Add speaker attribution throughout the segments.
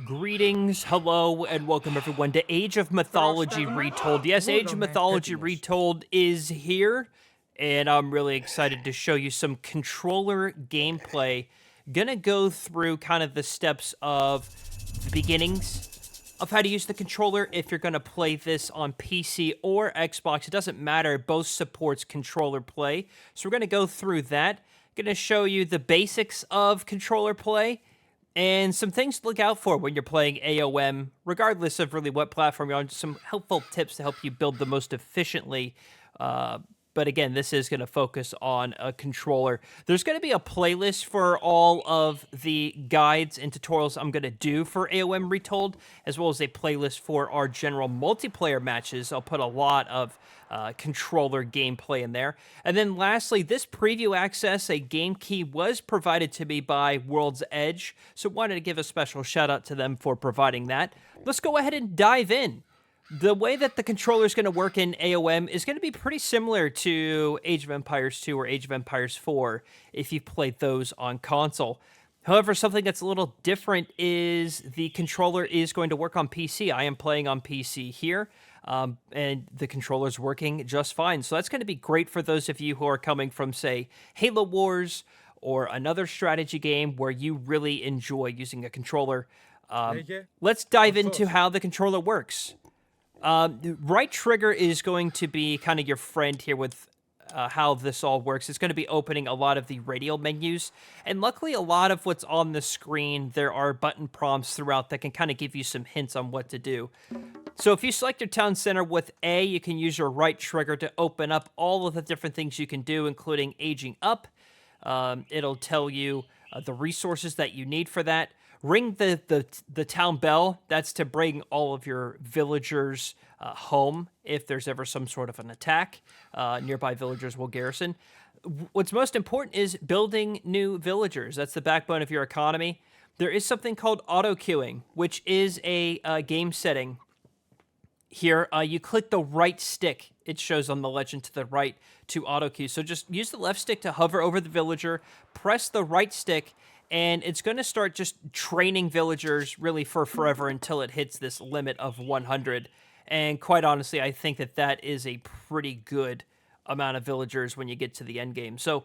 Speaker 1: Greetings, hello, and welcome everyone to Age of Mythology Retold. Yes, Age of Mythology Retold is here, and I'm really excited to show you some controller gameplay. Gonna go through kind of the steps of the beginnings of how to use the controller if you're gonna play this on PC or Xbox. It doesn't matter, both supports controller play. So we're gonna go through that. Gonna show you the basics of controller play and some things to look out for when you're playing AOM, regardless of really what platform you're on. Just some helpful tips to help you build the most efficiently. But again, this is going to focus on a controller. There's going to be a playlist for all of the guides and tutorials I'm going to do for AOM Retold, as well as a playlist for our general multiplayer matches. I'll put a lot of controller gameplay in there. And then lastly, this preview access, a game key, was provided to me by World's Edge, so wanted to give a special shout out to them for providing that. Let's go ahead and dive in. The way that the controller is going to work in AOM is going to be pretty similar to Age of Empires 2 or Age of Empires 4 if you've played those on console. However, something that's a little different is the controller is going to work on PC. I am playing on PC here, and the controller is working just fine. So that's going to be great for those of you who are coming from, say, Halo Wars or another strategy game where you really enjoy using a controller. Let's dive into how the controller works. Right trigger is going to be kind of your friend here with how this all works. It's going to be opening a lot of the radial menus, and luckily a lot of what's on the screen, there are button prompts throughout that can kind of give you some hints on what to do. So if you select your town center with A, you can use your right trigger to open up all of the different things you can do, including aging up. It'll tell you the resources that you need for that. Ring the town bell. That's to bring all of your villagers home if there's ever some sort of an attack. Nearby villagers will garrison. What's most important is building new villagers. That's the backbone of your economy. There is something called auto-queuing, which is a game setting. Here, you click the right stick. It shows on the legend to the right to auto-queue. So just use the left stick to hover over the villager, press the right stick, and it's going to start just training villagers really for forever until it hits this limit of 100. And quite honestly, I think that that is a pretty good amount of villagers when you get to the end game. So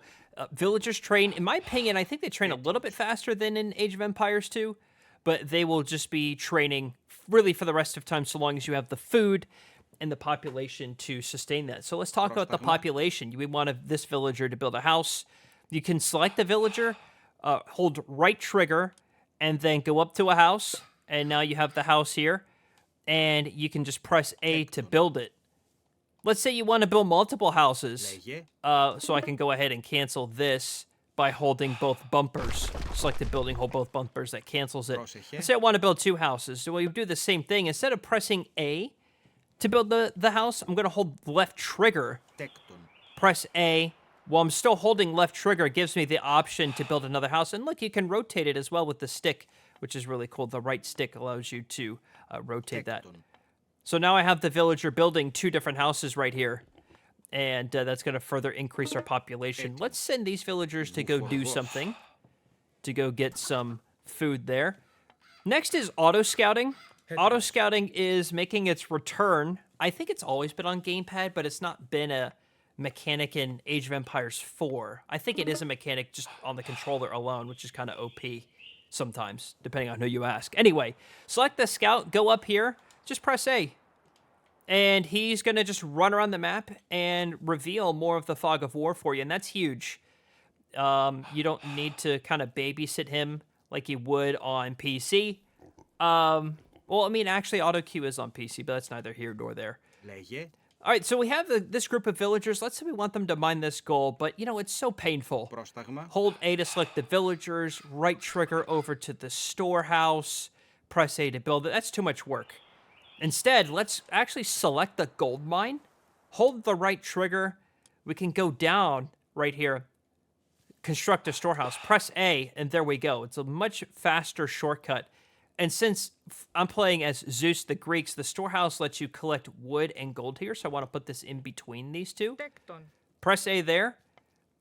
Speaker 1: villagers train, in my opinion, I think they train a little bit faster than in Age of Empires 2, but they will just be training really for the rest of time so long as you have the food and the population to sustain that. So let's talk about the population. We want this villager to build a house. You can select the villager, hold right trigger, and then go up to a house, and now you have the house here, and you can just press A to build it. Let's say you want to build multiple houses, so I can go ahead and cancel this by holding both bumpers. Select the building, hold both bumpers, that cancels it. Let's say I want to build two houses, so we do the same thing. Instead of pressing A to build the house, I'm going to hold left trigger, press A. While I'm still holding left trigger, it gives me the option to build another house. And look, you can rotate it as well with the stick, which is really cool. The right stick allows you to rotate that. So now I have the villager building two different houses right here. And that's going to further increase our population. Let's send these villagers to go do something, to go get some food there. Next is auto-scouting. Auto-scouting is making its return. I think it's always been on gamepad, but it's not been a mechanic in Age of Empires 4. I think it is a mechanic just on the controller alone, which is kind of OP sometimes, depending on who you ask. Anyway, select the scout, go up here, just press A. And he's going to just run around the map and reveal more of the Fog of War for you, and that's huge. You don't need to kind of babysit him like you would on PC. Well, I mean, actually, auto-queue is on PC, but that's neither here nor there. All right, so we have this group of villagers. Let's say we want them to mine this gold, but, you know, it's so painful. Hold A to select the villagers, right trigger over to the storehouse, press A to build it. That's too much work. Instead, let's actually select the gold mine, hold the right trigger. We can go down right here, construct a storehouse, press A, and there we go. It's a much faster shortcut. And since I'm playing as Zeus the Greeks, the storehouse lets you collect wood and gold here, so I want to put this in between these two. Press A there,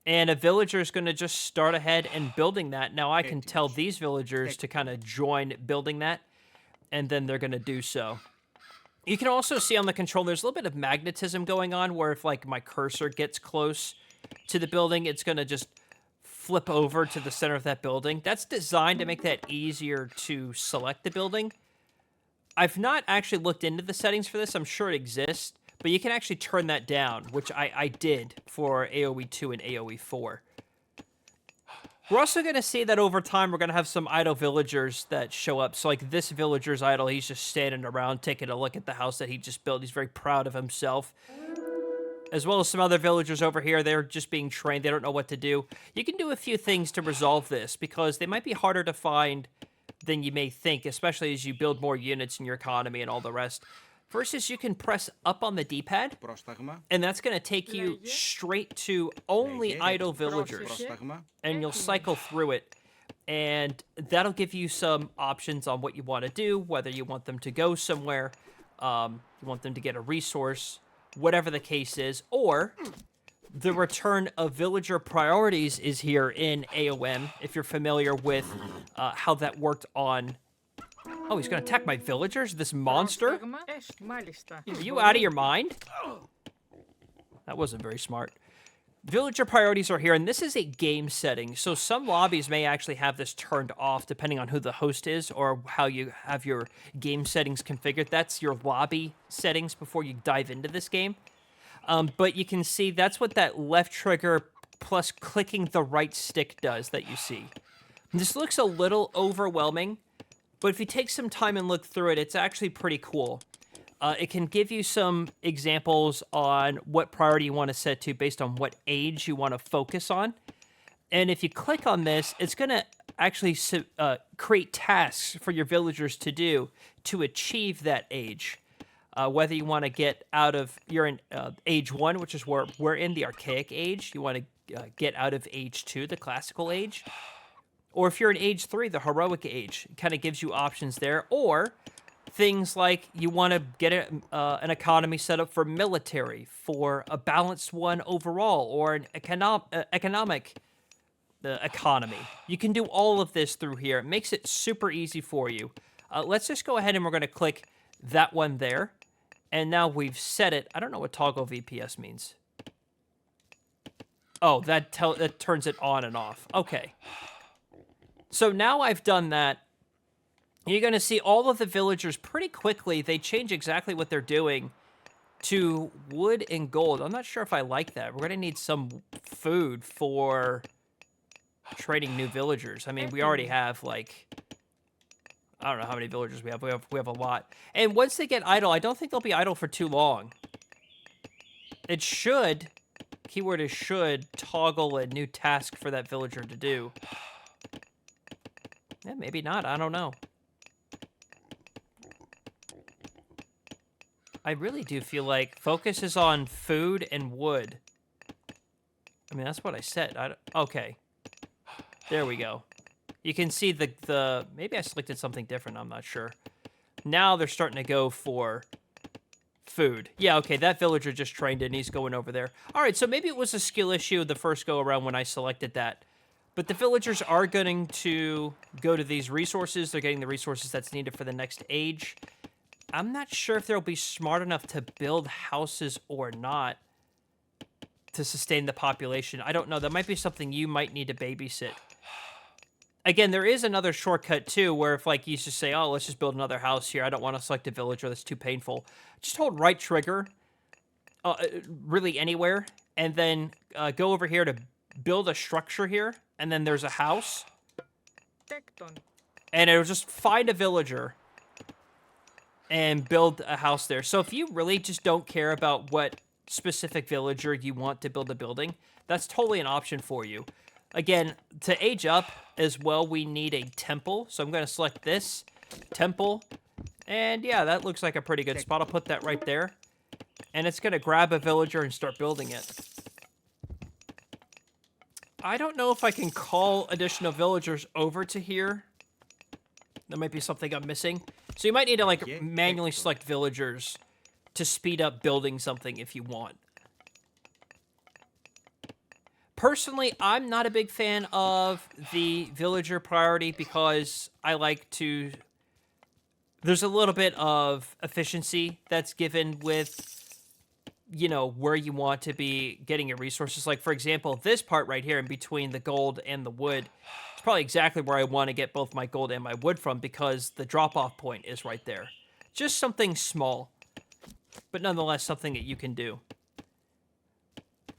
Speaker 1: and a villager is going to just start ahead and building that. Now I can tell these villagers to kind of join building that. and then they're going to do so. You can also see on the controller, there's a little bit of magnetism going on, where if, like, my cursor gets close to the building, it's going to just flip over to the center of that building. That's designed to make that easier to select the building. I've not actually looked into the settings for this. I'm sure it exists, but you can actually turn that down, which I did for AoE 2 and AoE 4. We're also going to see that over time, we're going to have some idle villagers that show up. So, like, this villager's idle. He's just standing around taking a look at the house that he just built. He's very proud of himself. As well as some other villagers over here. They're just being trained. They don't know what to do. You can do a few things to resolve this, because they might be harder to find than you may think, especially as you build more units in your economy and all the rest. First is you can press up on the D-pad, and that's going to take you straight to only idle villagers, and you'll cycle through it, and that'll give you some options on what you want to do, whether you want them to go somewhere, you want them to get a resource, whatever the case is, or the return of villager priorities is here in AOM, if you're familiar with how that worked on... Oh, he's going to attack my villagers? This monster? Are you out of your mind? That wasn't very smart. Villager priorities are here, and this is a game setting, so some lobbies may actually have this turned off depending on who the host is or how you have your game settings configured. That's your lobby settings before you dive into this game. But you can see that's what that left trigger plus clicking the right stick does that you see. This looks a little overwhelming, but if you take some time and look through it, it's actually pretty cool. It can give you some examples on what priority you want to set to based on what age you want to focus on. And if you click on this, it's going to actually create tasks for your villagers to do to achieve that age. Whether you want to get out of, you're in age 1, which is where we're in, the archaic age. You want to get out of age 2, the classical age. Or if you're in age 3, the heroic age, it kind of gives you options there. Or things like you want to get an economy set up for military, for a balanced one overall, or an economic economy. You can do all of this through here. It makes it super easy for you. Let's just go ahead and we're going to click that one there. And now we've set it. I don't know what toggle VPS means. Oh, that turns it on and off. Okay. So now I've done that. You're going to see all of the villagers pretty quickly. They change exactly what they're doing to wood and gold. I'm not sure if I like that. We're going to need some food for training new villagers. I mean, we already have, like, I don't know how many villagers we have. We have a lot. And once they get idle, I don't think they'll be idle for too long. It should, keyword is should, toggle a new task for that villager to do. Yeah, maybe not. I don't know. I really do feel like focus is on food and wood. I mean, that's what I said. Okay. There we go. You can see the... Maybe I selected something different. I'm not sure. Now they're starting to go for food. Yeah, okay. That villager just trained in. He's going over there. All right, so maybe it was a skill issue the first go-around when I selected that. But the villagers are going to go to these resources. They're getting the resources that's needed for the next age. I'm not sure if they'll be smart enough to build houses or not to sustain the population. I don't know. That might be something you might need to babysit. Again, there is another shortcut, too, where if, like, you just say, oh, let's just build another house here. I don't want to select a villager. That's too painful. Just hold right trigger, really anywhere, and then go over here to build a structure here, and then there's a house. And it'll just find a villager and build a house there. So if you really just don't care about what specific villager you want to build a building, that's totally an option for you. Again, to age up as well, we need a temple. So I'm going to select this temple. And yeah, that looks like a pretty good spot. I'll put that right there. And it's going to grab a villager and start building it. I don't know if I can call additional villagers over to here. That might be something I'm missing. So you might need to, like, manually select villagers to speed up building something if you want. Personally, I'm not a big fan of the villager priority because I like to There's a little bit of efficiency that's given with, you know, where you want to be getting your resources. Like, for example, this part right here in between the gold and the wood, it's probably exactly where I want to get both my gold and my wood from because the drop-off point is right there. Just something small, but nonetheless something that you can do.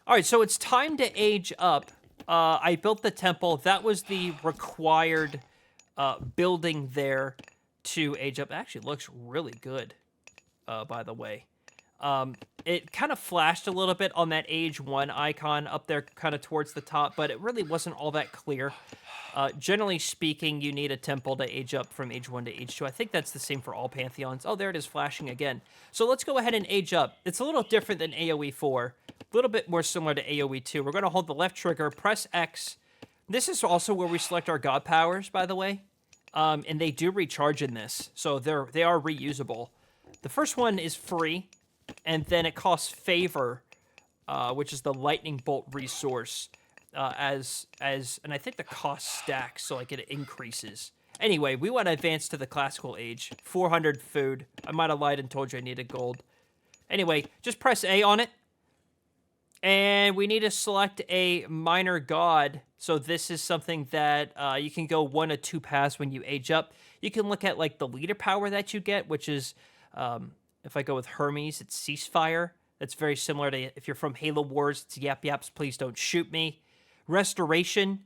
Speaker 1: All right, so it's time to age up. I built the temple. That was the required building there to age up. It actually looks really good, by the way. It kind of flashed a little bit on that age 1 icon up there kind of towards the top, but it really wasn't all that clear. Generally speaking, you need a temple to age up from age 1 to age 2. I think that's the same for all pantheons. Oh, there it is flashing again. So let's go ahead and age up. It's a little different than AoE 4. A little bit more similar to AoE 2. We're going to hold the left trigger, press X. This is also where we select our god powers, by the way. And they do recharge in this, so they are reusable. The first one is free, and then it costs favor, which is the lightning bolt resource, and I think the cost stacks, so like it increases. Anyway, we want to advance to the classical age. 400 food. I might have lied and told you I needed gold. Anyway, just press A on it. And we need to select a minor god. So this is something that you can go 1 of 2 paths when you age up. You can look at like the leader power that you get, which is, if I go with Hermes, it's Ceasefire. That's very similar to if you're from Halo Wars, it's Yap Yaps, Please Don't Shoot Me. Restoration,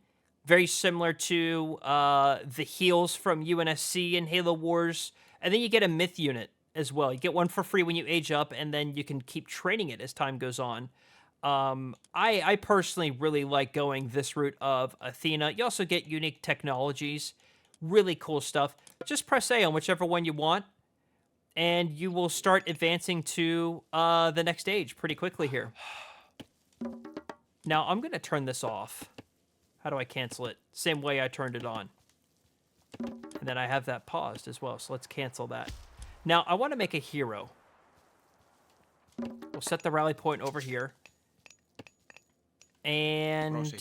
Speaker 1: very similar to the heals from UNSC and Halo Wars. And then you get a myth unit as well. You get one for free when you age up, and then you can keep training it as time goes on. I personally really like going this route of Athena. You also get unique technologies, really cool stuff. Just press A on whichever one you want, and you will start advancing to the next stage pretty quickly here. Now, I'm going to turn this off. How do I cancel it? Same way I turned it on. And then I have that paused as well, so let's cancel that. Now, I want to make a hero. We'll set the rally point over here. And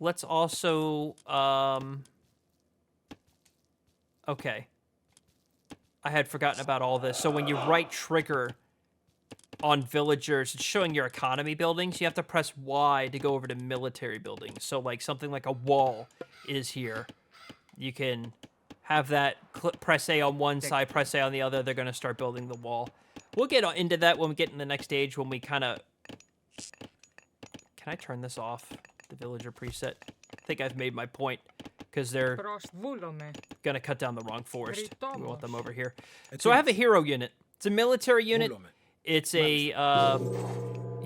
Speaker 1: let's also, okay. I had forgotten about all this. So when you right trigger on villagers, it's showing your economy buildings. You have to press Y to go over to military buildings. So like something like a wall is here. You can have that, press A on one side, press A on the other. They're going to start building the wall. We'll get into that when we get in the next stage, when we kind of... Can I turn this off? The villager preset. I think I've made my point, because they're going to cut down the wrong forest. We want them over here. So I have a hero unit. It's a military unit. It's a...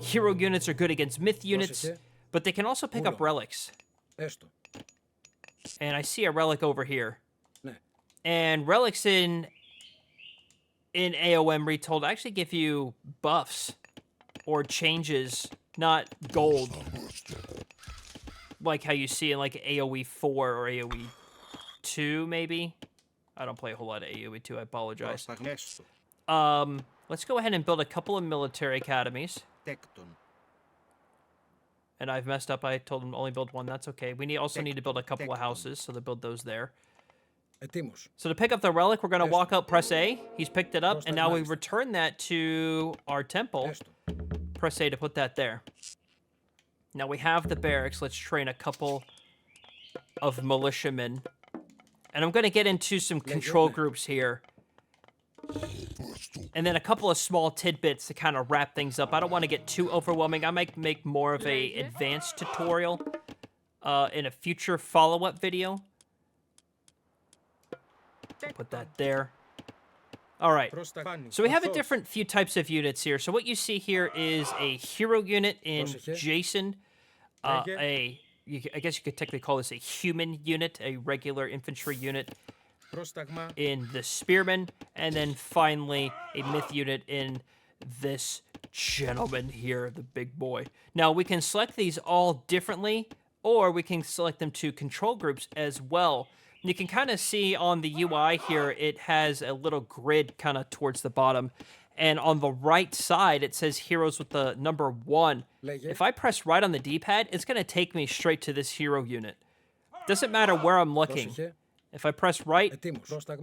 Speaker 1: hero units are good against myth units, but they can also pick up relics. And I see a relic over here. And relics in AOM Retold actually give you buffs or changes, not gold, like how you see in like AoE 4 or AoE 2 maybe. I don't play a whole lot of AoE 2, I apologize. Let's go ahead and build a couple of military academies. And I've messed up. I told them to only build one. That's okay. We also need to build a couple of houses, so to build those there. So to pick up the relic, we're going to walk up, press A. He's picked it up, and now we return that to our temple. Press A to put that there. Now we have the barracks. Let's train a couple of militiamen. And I'm going to get into some control groups here. And then a couple of small tidbits to kind of wrap things up. I don't want to get too overwhelming. I might make more of a advanced tutorial in a future follow-up video. Put that there. All right. So we have a different few types of units here. So what you see here is a hero unit in Jason. I guess you could technically call this a human unit, a regular infantry unit in the Spearman, and then finally a myth unit in this gentleman here, the big boy. Now, we can select these all differently, or we can select them to control groups as well. You can kind of see on the UI here, it has a little grid kind of towards the bottom, and on the right side, it says heroes with the number 1. If I press right on the D-pad, it's going to take me straight to this hero unit. Doesn't matter where I'm looking. If I press right,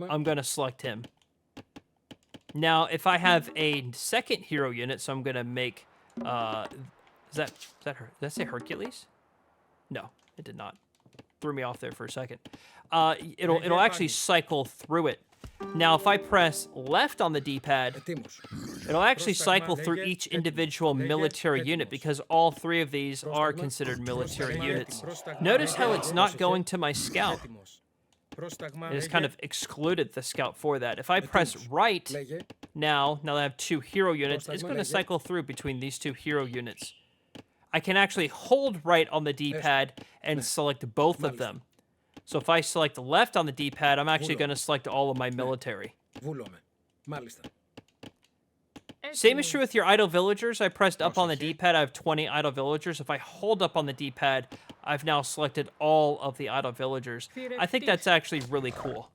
Speaker 1: I'm going to select him. Now, if I have a second hero unit, so I'm going to make, is that her? Did that say Hercules? No, it did not. Threw me off there for a second. It'll actually cycle through it. Now, if I press left on the D-pad, it'll actually cycle through each individual military unit because all three of these are considered military units. Notice how it's not going to my scout. It has kind of excluded the scout for that. If I press right, now that I have two hero units, it's going to cycle through between these two hero units. I can actually hold right on the D-pad and select both of them. So if I select left on the D-pad, I'm actually going to select all of my military. Same is true with your idle villagers. I pressed up on the D-pad. I have 20 idle villagers. If I hold up on the D-pad, I've now selected all of the idle villagers. I think that's actually really cool.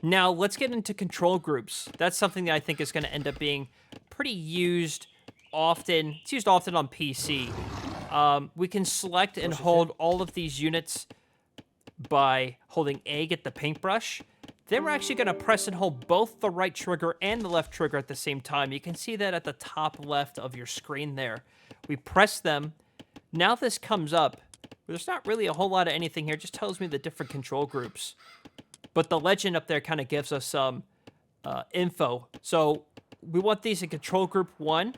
Speaker 1: Now, let's get into control groups. That's something that I think is going to end up being pretty used often. It's used often on PC. We can select and hold all of these units by holding A, get the paintbrush. Then we're actually going to press and hold both the right trigger and the left trigger at the same time. You can see that at the top left of your screen there. We press them. Now this comes up. There's not really a whole lot of anything here. It just tells me the different control groups. But the legend up there kind of gives us some info. So we want these in control group 1.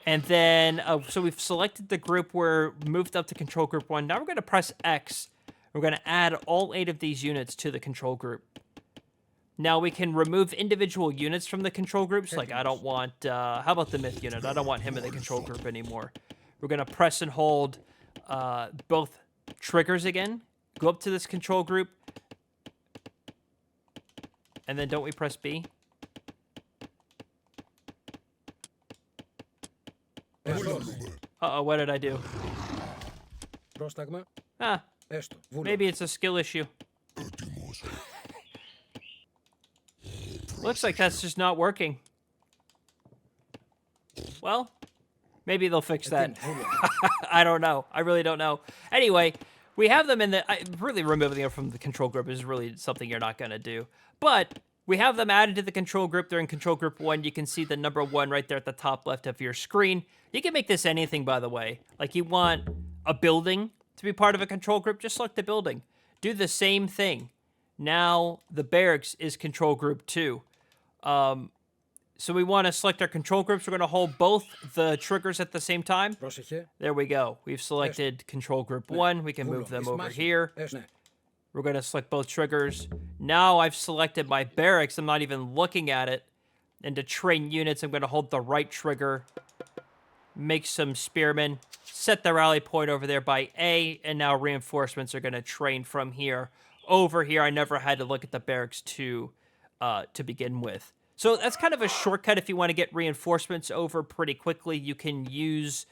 Speaker 1: And then, so we've selected the group. We're moved up to control group 1. Now we're going to press X. We're going to add all 8 of these units to the control group. Now we can remove individual units from the control groups. Like I don't want, how about the myth unit? I don't want him in the control group anymore. We're going to press and hold both triggers again. Go up to this control group. And then don't we press B? Uh-oh, what did I do? Ah, maybe it's a skill issue. Looks like that's just not working. Well, maybe they'll fix that. I don't know. I really don't know. Anyway, we have them in the... really removing them from the control group is really something you're not going to do. But we have them added to the control group. They're in control group 1. You can see the number 1 right there at the top left of your screen. You can make this anything, by the way. Like you want a building to be part of a control group, just select the building. Do the same thing. Now the barracks is control group 2. So we want to select our control groups. We're going to hold both the triggers at the same time. There we go. We've selected control group 1. We can move them over here. We're going to select both triggers. Now I've selected my barracks. I'm not even looking at it. And to train units, I'm going to hold the right trigger. Make some spearmen. Set the rally point over there by A. And now reinforcements are going to train from here. Over here, I never had to look at the barracks to begin with. So that's kind of a shortcut if you want to get reinforcements over pretty quickly. You can use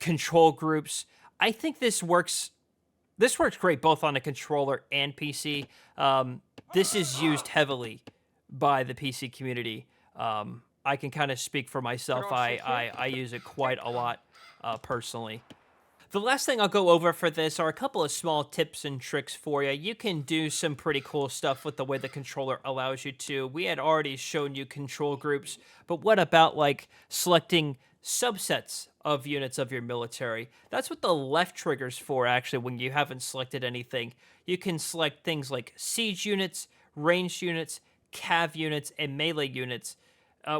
Speaker 1: control groups. I think this works great both on a controller and PC. This is used heavily by the PC community. I can kind of speak for myself. I use it quite a lot personally. The last thing I'll go over for this are a couple of small tips and tricks for you. You can do some pretty cool stuff with the way the controller allows you to. We had already shown you control groups, but what about like selecting subsets of units of your military? That's what the left trigger's for, actually, when you haven't selected anything. You can select things like siege units, ranged units, cav units, and melee units.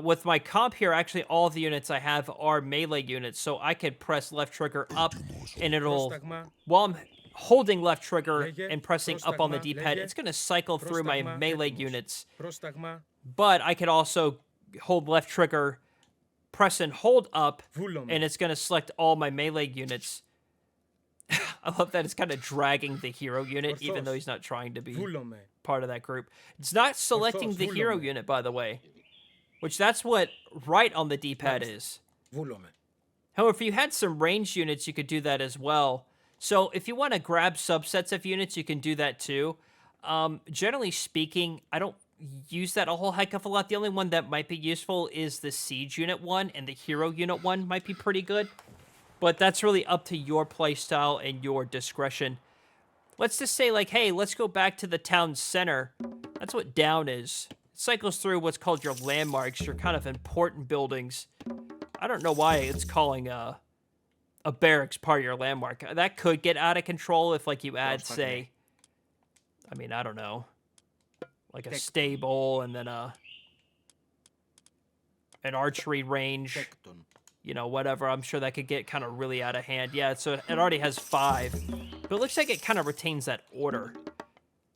Speaker 1: With my comp here, actually, all of the units I have are melee units, so I could press left trigger up, and it'll, while I'm holding left trigger and pressing up on the D-pad, it's going to cycle through my melee units. But I could also hold left trigger, press and hold up, and it's going to select all my melee units. I love that it's kind of dragging the hero unit, even though he's not trying to be part of that group. It's not selecting the hero unit, by the way. Which that's what right on the D-pad is. However, if you had some ranged units, you could do that as well. So if you want to grab subsets of units, you can do that too. Generally speaking, I don't use that a whole heck of a lot. The only one that might be useful is the siege unit one, and the hero unit one might be pretty good. But that's really up to your playstyle and your discretion. let's just say, like, hey, let's go back to the town center. That's what down is. It cycles through what's called your landmarks, your kind of important buildings. I don't know why it's calling a barracks part of your landmark. That could get out of control if, like, you add, say, I mean, I don't know, like a stable and then an archery range, you know, whatever. I'm sure that could get kind of really out of hand. Yeah, so it already has 5, but it looks like it kind of retains that order.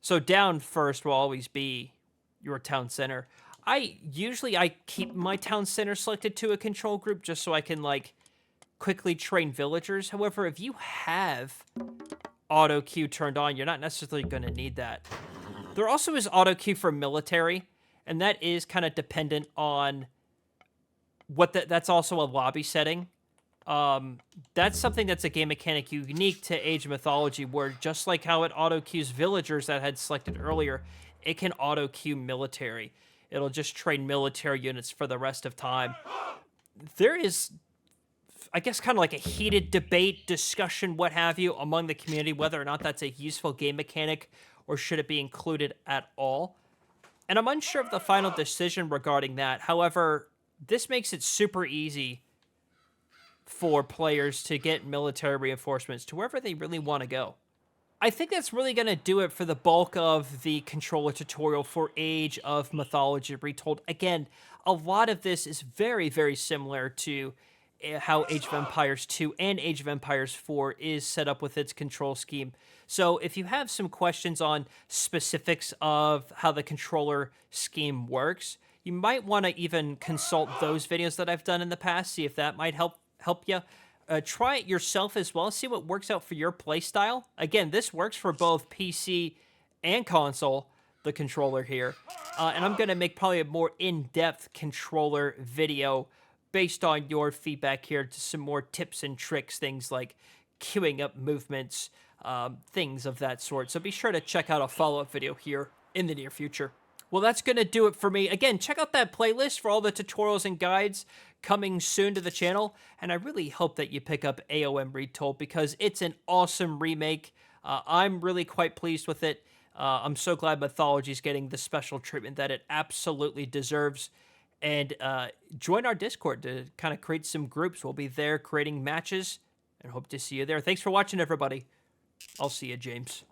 Speaker 1: So down first will always be your town center. Usually I keep my town center selected to a control group just so I can, like, quickly train villagers. However, if you have auto queue turned on, you're not necessarily going to need that. There also is auto queue for military, and that is kind of dependent on what that's also a lobby setting. That's something that's a game mechanic unique to Age of Mythology, where just like how it auto queues villagers that I had selected earlier, it can auto queue military. It'll just train military units for the rest of time. There is, I guess, kind of like a heated debate, discussion, what have you, among the community, whether or not that's a useful game mechanic or should it be included at all. And I'm unsure of the final decision regarding that. However, this makes it super easy for players to get military reinforcements to wherever they really want to go. I think that's really going to do it for the bulk of the controller tutorial for Age of Mythology Retold. Again, a lot of this is very, very similar to how Age of Empires 2 and Age of Empires 4 is set up with its control scheme. So if you have some questions on specifics of how the controller scheme works, you might want to even consult those videos that I've done in the past, see if that might help you. Try it yourself as well, see what works out for your playstyle. Again, this works for both PC and console, the controller here. And I'm going to make probably a more in-depth controller video based on your feedback here, to some more tips and tricks, things like queuing up movements, things of that sort. So be sure to check out a follow-up video here in the near future. Well, that's going to do it for me. Again, check out that playlist for all the tutorials and guides coming soon to the channel. And I really hope that you pick up AOM Retold, because it's an awesome remake. I'm really quite pleased with it. I'm so glad Mythology is getting the special treatment that it absolutely deserves. And join our Discord to kind of create some groups. We'll be there creating matches, and hope to see you there. Thanks for watching, everybody. I'll see you, James.